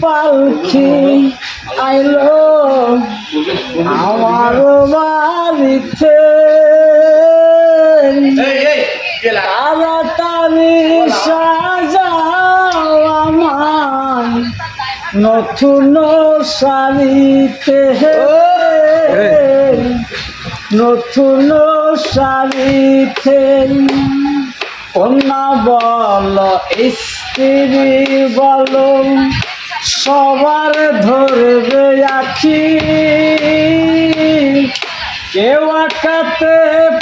পালকি আইলো আমার বাড়িতে তাড়াতাড়ি সাজাও আমার নতুন শাড়িতে নতুন শাড়িতে কন্যা বল স্ত্রী বল সবার ধরবে আখি কেউ আটকাতে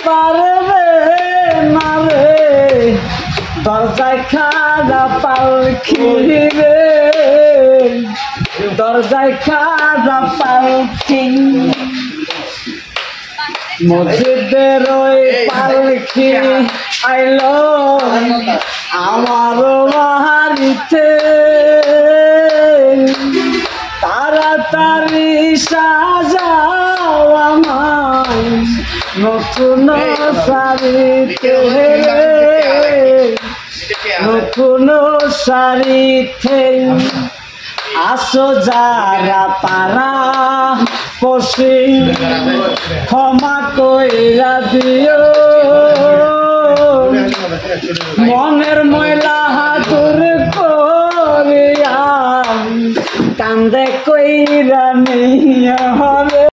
পারবে না রে দরজায় খাড়া পালকি রে দরজায় খাড়া পালকি মসজিদের ওই পালকি আইলো আমার বাড়িতে তাড়াতাড়ি সাজাও আমার নতুন শাড়িতে নতুন শাড়িতে আসো যারা পারা পশি ক্ষমা কইরা দিও মনের ময়লা হাতুর করিয়া কান্দে কইরা নিয়া